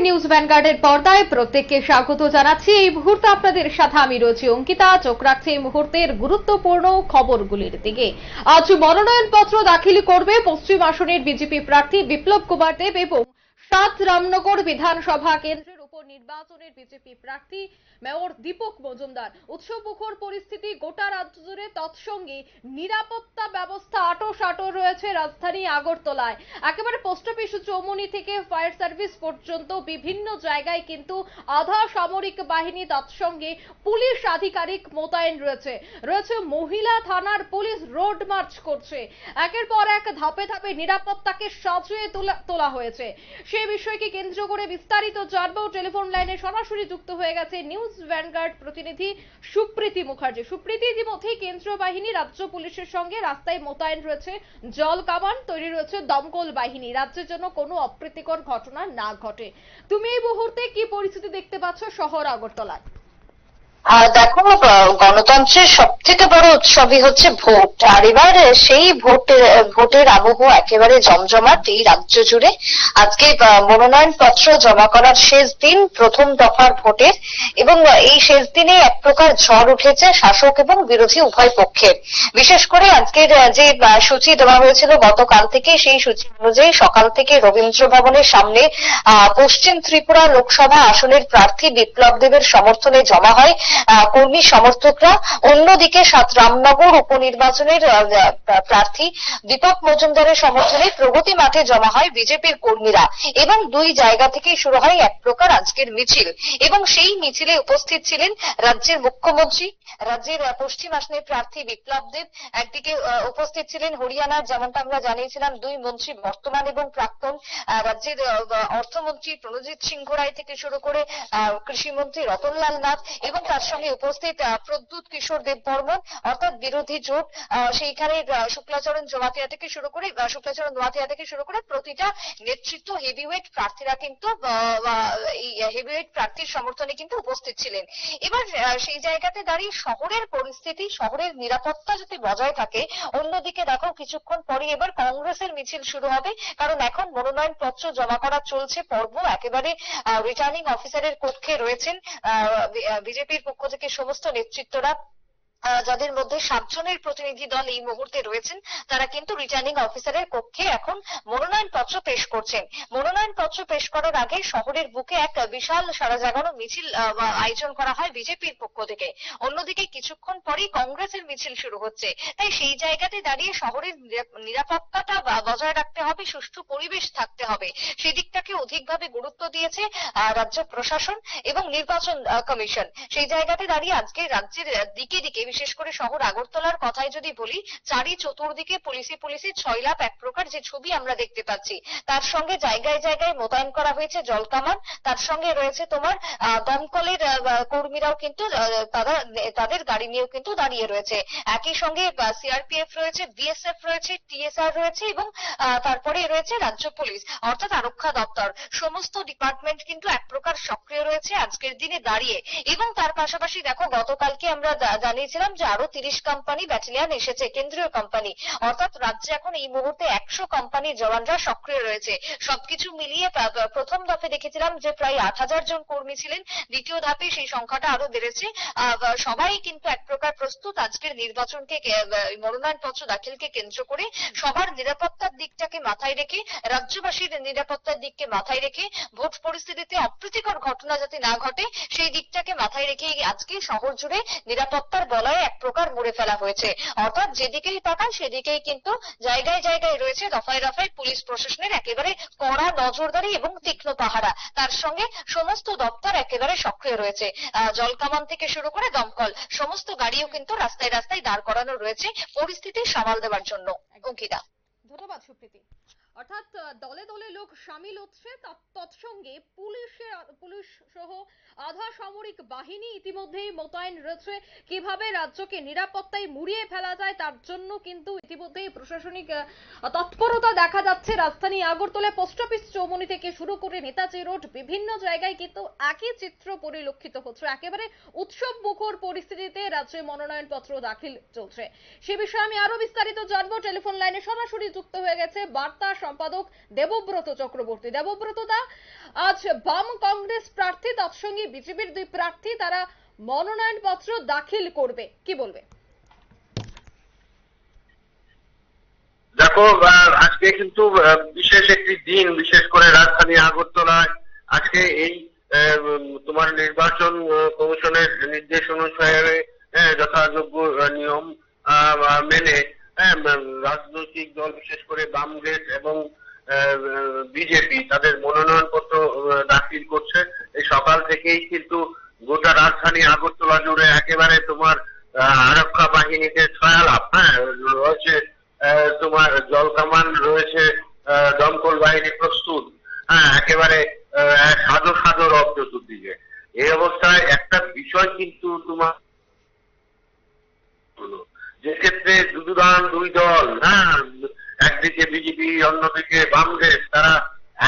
News ভ্যানগার্ডের পর্দায় প্রত্যেককে স্বাগত জানাচ্ছি। এই মুহূর্তে আপনাদের সাথে আমি রয়েছি অঙ্কিতা। চোখ রাখছি এই মুহূর্তের গুরুত্বপূর্ণ খবরগুলির দিকে। আজ মনোনয়নপত্র দাখিল করবে পশ্চিম আসনের বিজেপি প্রার্থী বিপ্লব কুমার দেব এবং ৭ রামনগর বিধানসভা কেন্দ্রের উপনির্বাচনের বিজেপি প্রার্থী মেয়র দীপক মজুমদার। উৎসবমুখর পরিস্থিতি গোটা রাজ্য জুড়ে, তৎসঙ্গে নিরাপত্তা ব্যবস্থা আঁটোসাঁটো রয়েছে রাজধানী আগরতলায়। একেবারে পোস্ট অফিস চৌমুহনী থেকে ফায়ার সার্ভিস পর্যন্ত বিভিন্ন জায়গায় কিন্তু আধা সামরিক বাহিনী, তৎসঙ্গে পুলিশ আধিকারিক মোতায়েন রয়েছে। মহিলা থানার পুলিশ রোড মার্চ করছে। একের পর এক ধাপে ধাপে নিরাপত্তাকে সাজিয়ে তোলা হয়েছে। সেই বিষয়কে কেন্দ্র করে বিস্তারিত জানবো। টেলিফোন লাইনে সরাসরি যুক্ত হয়ে গেছে নিউজ ভ্যানগার্ড প্রতিনিধি সুপ্রীতি মুখার্জি। সুপ্রীতি, ইতিমধ্যেই কেন্দ্রীয় বাহিনী রাজ্য পুলিশের সঙ্গে রাস্তায় মোতায়েন রয়েছে, জল কামান তৈরি রয়েছে দমকল বাহিনী, রাজ্যের জন্য কোনো অপ্রীতিকর ঘটনা না ঘটে। তুমি এই মুহূর্তে কি পরিস্থিতি দেখতে পাচ্ছ শহর আগরতলায়? দেখো, গণতন্ত্রের সব থেকে বড় উৎসবই হচ্ছে ভোট। আর এবার সেই ভোটের আবহ একেবারে জমজমাট এই রাজ্য জুড়ে। আজকে মনোনয়ন পত্র জমা করার শেষ দিন প্রথম দফার ভোটের, এবং এই শেষ দিনে এক প্রকার ঝড় উঠেছে শাসক এবং বিরোধী উভয় পক্ষের। বিশেষ করে আজকের যে সূচি দেওয়া হয়েছিল গতকাল থেকে, সেই সূচি অনুযায়ী সকাল থেকে রবীন্দ্র ভবনের সামনে পশ্চিম ত্রিপুরা লোকসভা আসনের প্রার্থী বিপ্লব দেবের সমর্থনে জমা হয় কর্মী সমর্থকরা। অন্যদিকে ৭ রামনগর উপনির্বাচনের প্রার্থী দীপক মজুমদারের সমর্থনে প্রগতি মাঠে জমা হয় বিজেপির কর্মীরা, এবং দুই জায়গা থেকে শুরু হয় এক প্রকার আজকের মিছিল। এবং সেই মিছিলে উপস্থিত ছিলেন রাজ্যের মুখ্যমন্ত্রী, রাজ্যের পশ্চিম আসনের প্রার্থী বিপ্লব দেব। একদিকে উপস্থিত ছিলেন হরিয়ানার, যেমনটা আমরা জানিয়েছিলাম, দুই মন্ত্রী বর্তমান এবং প্রাক্তন, রাজ্যের অর্থমন্ত্রী প্রণজিৎ সিংহ রায় থেকে শুরু করে কৃষিমন্ত্রী রতনলাল নাথ, এবং তার সঙ্গে উপস্থিত প্রদ্যুৎ কিশোর দেব বর্মন, অর্থাৎ বিরোধী জোট। সেইখানে শুক্লাচরণ নোয়াতিয়া থেকে শুরু করে প্রতিটা নেতৃত্ব হেভিওয়েট প্রার্থীরা কিন্তু এই হেভিওয়েট প্রার্থীর সমর্থনে কিন্তু উপস্থিত ছিলেন। এবার সেই জায়গাতে দাঁড়িয়ে শহরের পরিস্থিতি, শহরের নিরাপত্তা যাতে বজায় থাকে। অন্যদিকে দেখো, কিছুক্ষণ পরে এবার কংগ্রেসের মিছিল শুরু হবে, কারণ এখন মনোনয়ন পত্র জমা করা চলছে পর্ব। একেবারে রিটার্নিং অফিসারের কক্ষে রয়েছেন বিজেপির পক্ষ থেকে সমস্ত নেতৃত্বরা, যাদের মধ্যে ৭ জনের প্রতিনিধি দল এই মুহূর্তে রয়েছেন। তারা কিন্তু রিটার্নিং অফিসারের কক্ষে এখন মনোনয়ন পত্র পেশ করছেন। মনোনয়ন পত্র পেশ করার আগে শহরের বুকে এক বিশাল সারা জাগানো মিছিল আয়োজন করা হয় বিজেপির পক্ষ থেকে। অন্যদিকে কিছুক্ষণ পরেই কংগ্রেসের মিছিল শুরু হচ্ছে। তাই সেই জায়গাতে দাঁড়িয়ে শহরের নিরাপত্তাটা বজায় রাখতে হবে, সুষ্ঠু পরিবেশ থাকতে হবে, সেদিকটাকে অধিকভাবে গুরুত্ব দিয়েছে রাজ্য প্রশাসন এবং নির্বাচন কমিশন। সেই জায়গাতে দাঁড়িয়ে আজকে রাজ্যের দিকে দিকে, বিশেষ করে শহর আগরতলার কথাই যদি বলি, চারি চতুর্দিকে পুলিশে ছয়লাপ এক প্রকার যে ছবি আমরা দেখতে পাচ্ছি। তার সঙ্গে জায়গায় জায়গায় মোতায়েন করা হয়েছে জল কামান, তার সঙ্গে রয়েছে তোমার দমকলের কর্মীরাও কিন্তু তাদের গাড়ি নিয়েও কিন্তু দাঁড়িয়ে রয়েছে। একই সঙ্গে সিআরপিএফ রয়েছে, বিএসএফ রয়েছে, টিএসআর রয়েছে, এবং তারপরে রয়েছে রাজ্য পুলিশ, অর্থাৎ আরক্ষা দপ্তর। সমস্ত ডিপার্টমেন্ট কিন্তু এক প্রকার সক্রিয় রয়েছে আজকের দিনে দাঁড়িয়ে। এবং তার পাশাপাশি দেখো, গতকালকে আমরা জানিয়েছিলাম যে আরো ৩০ কোম্পানি ব্যাটালিয়ন এসেছে, কেন্দ্রীয় কোম্পানি, অর্থাৎ রাজ্যে এখন এই মুহূর্তে ১০০ কোম্পানির জওয়ানরা সক্রিয় রয়েছে। সবকিছু মিলিয়ে প্রথম ধাপে দেখেছিলাম যে প্রায় ৮,০০০ জন কর্মী ছিলেন, দ্বিতীয় ধাপে সেই সংখ্যাটা আরো বেড়েছে। সবাই কিন্তু এক প্রকার প্রস্তুত আজকের নির্বাচনকে, মনোনয়ন পত্র দাখিলকে কেন্দ্র করে। সবার নিরাপত্তার দিকটাকে মাথায় রেখে, রাজ্যবাসীর নিরাপত্তার দিককে মাথায় রেখে, ভোট পরিস্থিতিতে অপ্রীতিকর ঘটনা যাতে না ঘটে সেই দিকটাকে মাথায় রেখে আজকে শহর জুড়ে নিরাপত্তার বলয়ে এক প্রকার মুড়ে ফেলা হয়েছে। অর্থাৎ যেদিকেই তাকান সেদিকেই কিন্তু জায়গায় জায়গায় রয়েছে দফায় দফায় পুলিশ প্রশাসনের একেবারে কড়া নজরদারি এবং তীক্ষ্ণ পাহারা। তার সঙ্গে সমস্ত দপ্তর একেবারে সক্রিয় রয়েছে, জলকামান থেকে শুরু করে দমকল, সমস্ত গাড়িও কিন্তু রাস্তায় রাস্তায় দাঁড় করানো রয়েছে পরিস্থিতি সামাল দেওয়ার জন্য। অঙ্কিতা, ধন্যবাদ সুপ্রীতি। অর্থাৎ দলে দলে লোক সামিল হচ্ছে, তৎসঙ্গে পুলিশ সহ আধা সামরিক বাহিনী ইতিমধ্যেই মোতায়েন রয়েছে। কিভাবে রাজ্যকে নিরাপত্তায় মুড়িয়ে ফেলা যায় তার জন্য কিন্তু ইতিমধ্যেই প্রশাসনিক তৎপরতা দেখা যাচ্ছে। রাজধানী আগরতলায় পোস্ট অফিস চৌমুহনী থেকে শুরু করে নেতাজি রোড, বিভিন্ন জায়গায় কিন্তু একই চিত্র পরিলক্ষিত হচ্ছে। একেবারে উৎসব মুখর পরিস্থিতিতে রাজ্যে মনোনয়ন পত্র দাখিল চলছে। সে বিষয়ে আমি আরো বিস্তারিত জানবো। টেলিফোন লাইনে সরাসরি যুক্ত হয়ে গেছে বার্তা সম্পাদক দেবব্রত চক্রবর্তী। দেবব্রত দা, আজ বাম কংগ্রেস প্রার্থী তৎসঙ্গে বিজেপির দুই প্রার্থী তারা মনোনয়নপত্র দাখিল করবে, কি বলবে? দেখো, আজকে কিন্তু বিশেষ একটি দিন, বিশেষ করে রাজধানী আগরতলায় আজকে এই তোমার নির্বাচন কমিশনের নির্দেশ অনুসারে যথাযোগ্য নিয়ম মেনে রাজনৈতিক দল, বিশেষ করে বামগ্রেস এবং বিজেপি তাদের মনোনয়নপত্র দাখিল করছে। এই সকাল থেকেই কিন্তু গোটা রাজধানী আগরতলা জুড়ে একেবারে তোমার আরক্ষা বাহিনীতে ছয়ালাপ রয়েছে, তোমার জল কামান রয়েছে, দমকল বাহিনী প্রস্তুত, একেবারে সাজো সাজো রব চতুর্দিকে। এই অবস্থায় একটা বিষয় কিন্তু তোমার যে ক্ষেত্রে দুই দল, একদিকে বিজেপি অন্যদিকে বামদেশ, তারা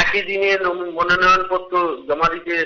একই দিনে মনোনয়নপত্র জমা দিতে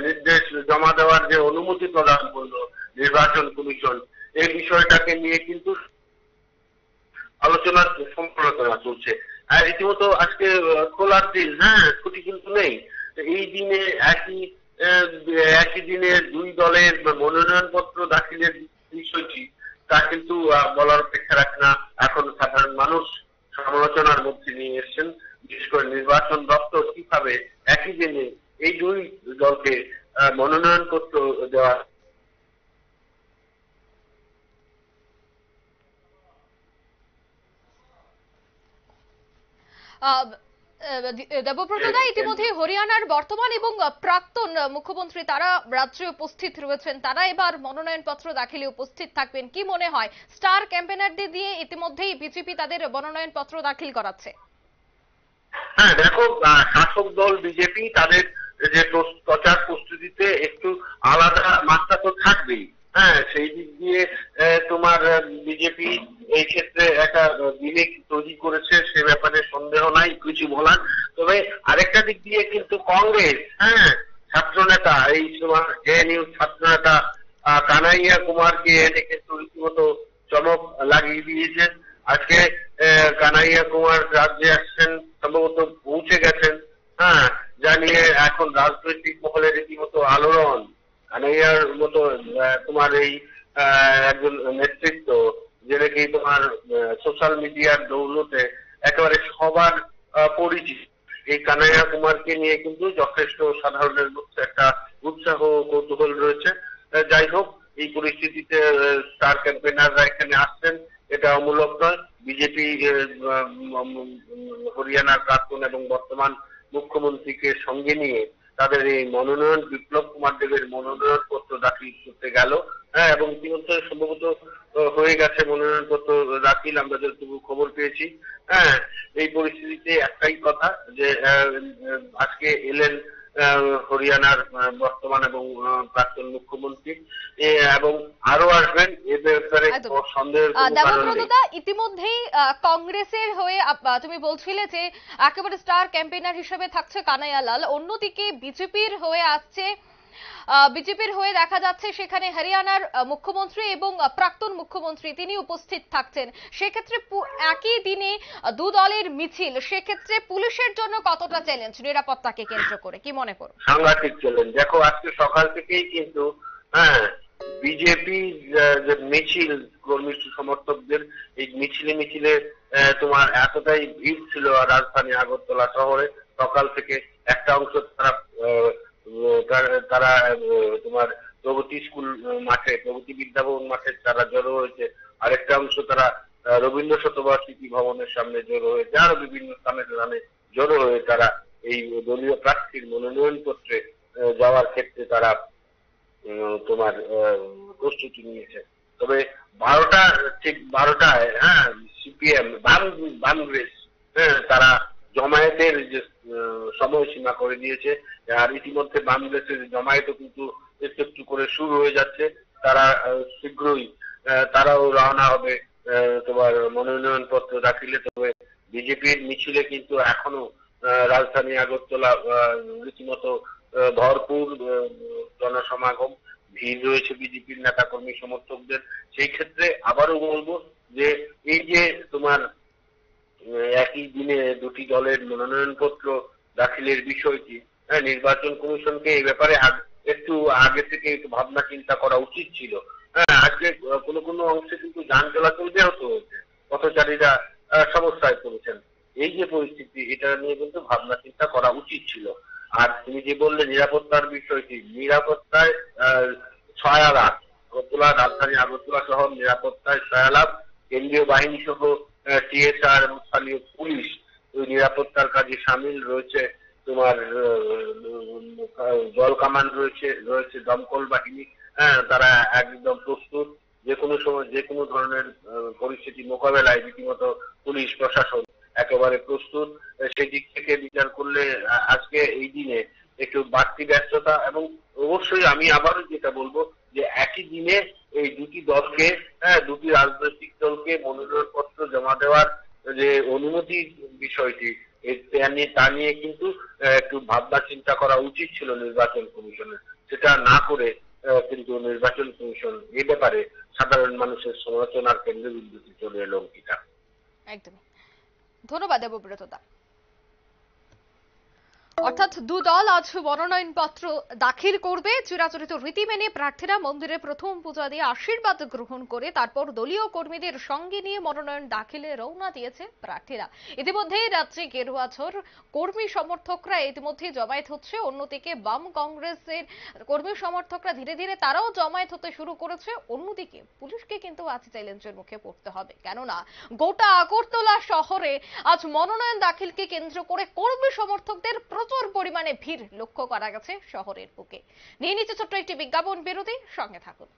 নির্দেশ জমা দেওয়ার যে অনুমতি প্রদান করলো নির্বাচন কমিশন, এই বিষয়টাকে নিয়ে কিন্তু আলোচনার সমালোচনা চলছে। আর রীতিমতো আজকে খোলার দিন, ছুটি কিন্তু নেই। এই দিনে একই দিনে দুই দলের মনোনয়নপত্র দাখিলের বিষয়টি তা কিন্তু বলার অপেক্ষা রাখে না। এখন সাধারণ মানুষ সমালোচনার মধ্যে নিয়ে এসছেন, বিশেষ করে নির্বাচন দপ্তর কিভাবে একই দিনে এই দুই দলকে মনোনয়নপত্র দেওয়া। দেবব্রত দা, ইতিমধ্যে হরিয়ানার বর্তমান এবং প্রাক্তন মুখ্যমন্ত্রী তারা রাজ্যে উপস্থিত রয়েছেন, তারা এবার মনোনয়নপত্র দাখিলে উপস্থিত থাকবেন। কি মনে হয়, স্টার ক্যাম্পেনারদের দিয়ে ইতিমধ্যেই বিজেপি তাদের মনোনয়নপত্র দাখিল করাচ্ছে? দেখো, শাসক দল বিজেপি তাদের যে প্রচার প্রস্তুতিতে একটু আলাদা মাত্রা তো থাকবেই। সেই দিক দিয়ে তোমার বিজেপি এই ক্ষেত্রে একটা বিবেক তৈরি করেছে, সে ব্যাপারে সন্দেহ নাই, কিছু বলার। তবে আরেকটা দিক দিয়ে কিন্তু কংগ্রেস ছাত্র নেতা, এই তোমার জেএনইউ ছাত্র নেতা কানাইয়া কুমারকে এনে কিন্তু রীতিমতো চমক লাগিয়ে দিয়েছেন। আজকে কানাইয়া কুমার রাজ্যে আসছেন, সম্ভবত পৌঁছে গেছেন, যা নিয়ে এখন রাজনৈতিক মহলে রীতিমতো আলোড়ন। কানাইয়ার মতো তোমার এই একজন নেতৃত্ব, যে নাকি তোমার সোশ্যাল মিডিয়ার দৌলতে একেবারে সবার পরিচিত, এই কানাইয়া কুমারকে নিয়ে কিন্তু যথেষ্ট সাধারণের মধ্যে একটা উৎসাহ কৌতূহল রয়েছে। যাই হোক, এই পরিস্থিতিতে স্টার ক্যাম্পেনাররা এখানে আসছেন, এটা অমূলক নয়। বিজেপি হরিয়ানার প্রাক্তন এবং বর্তমান মুখ্যমন্ত্রীকে সঙ্গে নিয়ে তাদের এই মনোনয়ন, বিপ্লব কুমার দেবের মনোনয়নপত্র দাখিল করতে গেল, এবং ইতিমধ্যে সম্ভবত হয়ে গেছে মনোনয়নপত্র দাখিল, আমরা যতটুকু খবর পেয়েছি। এই পরিস্থিতিতে একটাই কথা, যে আজকে এলেন হরিয়ানার বর্তমান এবং প্রাক্তন মুখ্যমন্ত্রী, এবং আরো আসবেন, এ ব্যাপারে সন্দেহের কোনো কারণ নেই। ইতিমধ্যেই কংগ্রেসের হয়ে তুমি বলছিলে যে একেবারে স্টার ক্যাম্পেইনার হিসেবে থাকছে কানাইয়া লাল, অন্যদিকে বিজেপির হয়ে দেখা যাচ্ছে সেখানে হরিয়ানার মুখ্যমন্ত্রী এবং প্রাক্তন মুখ্যমন্ত্রী তিনি উপস্থিত থাকছেন। সেক্ষেত্রে একই দিনে দু দলের মিছিল, সেক্ষেত্রে পুলিশের জন্য কতটা চ্যালেঞ্জ নিরাপত্তাকে কেন্দ্র করে, কি মনে করো? সাংঘাতিক চ্যালেঞ্জ। দেখো, আজকে সকাল থেকেই কিন্তু বিজেপি যে মিছিল, কর্মী সমর্থকদের এই মিছিলে তোমার এতটাই ভিড় ছিল রাজধানী আগরতলা শহরে। সকাল থেকে একটা অংশ তারা তোমার প্রগতি স্কুল মাঠে, প্রগতি বিদ্যাভবন মাঠে তারা জড়ো হয়েছে, আরেকটা অংশ তারা রবীন্দ্র শতবার্ষিকী ভবনের সামনে জড়ো হয়েছে, আরো বিভিন্ন স্থানে জড়ো হয়ে তারা এই দলীয় প্রার্থীর মনোনয়নপত্রে যাওয়ার ক্ষেত্রে তারা তোমার প্রস্তুতি নিয়েছে। তবে 12টায় সিপিএম বামগ্রেস তারা জমায়েতের যে সময়সীমা করে দিয়েছে, আর ইতিমধ্যে বামগ্রেসের জমায়েতও কিন্তু একটু একটু করে শুরু হয়ে যাচ্ছে। তারা শীঘ্রই তারাও রওনা হবে তোমার মনোনয়নপত্র দাখিলে। তবে বিজেপির মিছিলে কিন্তু এখনো রাজধানী আগরতলা রীতিমতো ভরপুর জনসমাগম, ভিড় রয়েছে বিজেপির নেতা কর্মী সমর্থকদের। সেই ক্ষেত্রে আবারও বলবো যে এই যে তোমার একই দিনে দুটি দলের মনোনয়নপত্র দাখিলের বিষয়টি, হ্যাঁ, নির্বাচন কমিশনকে এই ব্যাপারে একটু আগে থেকে একটু ভাবনা চিন্তা করা উচিত ছিল। হ্যাঁ, আজকে কোনো কোনো অংশে কিন্তু যান চলাচল ব্যাহত হয়েছে, পথচারীরা সমস্যায় পড়েছেন। এই যে পরিস্থিতি, এটা নিয়ে কিন্তু ভাবনা চিন্তা করা উচিত ছিল। আর তুমি যে বললে নিরাপত্তার বিষয়টি, নিরাপত্তায় সহায়তা, আগরতলা, রাজধানী আগরতলা শহর নিরাপত্তায় সহায়তা, কেন্দ্রীয় বাহিনী সহ টিএসআর এবং স্থানীয় পুলিশ ওই নিরাপত্তার কাজে সামিল রয়েছে। তোমার জল কামান রয়েছে, রয়েছে দমকল বাহিনী, হ্যাঁ, তারা একদম প্রস্তুত যে কোনো সময় যে কোনো ধরনের পরিস্থিতি মোকাবেলায় রীতিমতো পুলিশ প্রশাসন একেবারে প্রস্তুত। সেই দিক থেকে বিচার করলে আজকে এই দিনে একটু বাড়তি ব্যস্ততা, এবং অবশ্যই আমি আবারও যেটা বলবো যে একই দিনে এই দুটি দলকে, হ্যাঁ, দুটি রাজনৈতিক দলকে মনোনয়নপত্র জমা দেওয়ার যে অনুমতির বিষয়টি, তা নিয়ে কিন্তু একটু ভাবনা চিন্তা করা উচিত ছিল নির্বাচন কমিশনের। সেটা না করে কিন্তু নির্বাচন কমিশন এই ব্যাপারে সাধারণ মানুষের সমালোচনার কেন্দ্রবিন্দুতে চলে এলো অঙ্কিতা। একদমই। ধন্যবাদ দেবব্রত দা। অর্থাৎ দু দল আজ মনোনয়নপত্র দাখিল করবে। চিরাচরিত রীতি মেনে প্রার্থীরা মন্দিরে প্রথম পূজা দিয়ে আশীর্বাদ গ্রহণ করে তারপর দলীয় কর্মীদের সঙ্গে নিয়ে মনোনয়ন দাখিলে রওনা দিয়েছে প্রার্থীরা। ইতিমধ্যেই রাজ্যে গেরুয়া ঝড় কর্মী সমর্থকরা ইতিমধ্যে জমায়েত হচ্ছে। অন্যদিকে বাম কংগ্রেসের কর্মী সমর্থকরা ধীরে ধীরে তারাও জমায়েত হতে শুরু করেছে। অন্যদিকে পুলিশকে কিন্তু আজ চ্যালেঞ্জের মুখে পড়তে হবে, কেননা গোটা আগরতলা শহরে আজ মনোনয়ন দাখিলকে কেন্দ্র করে কর্মী সমর্থকদের প্রচুর পরিমাণে ভিড় লক্ষ্য করা গেছে শহরের বুকে। নিয়ে নিচ্ছে ছোট্ট একটি বিজ্ঞাপন বিরতি, সঙ্গে থাকুন।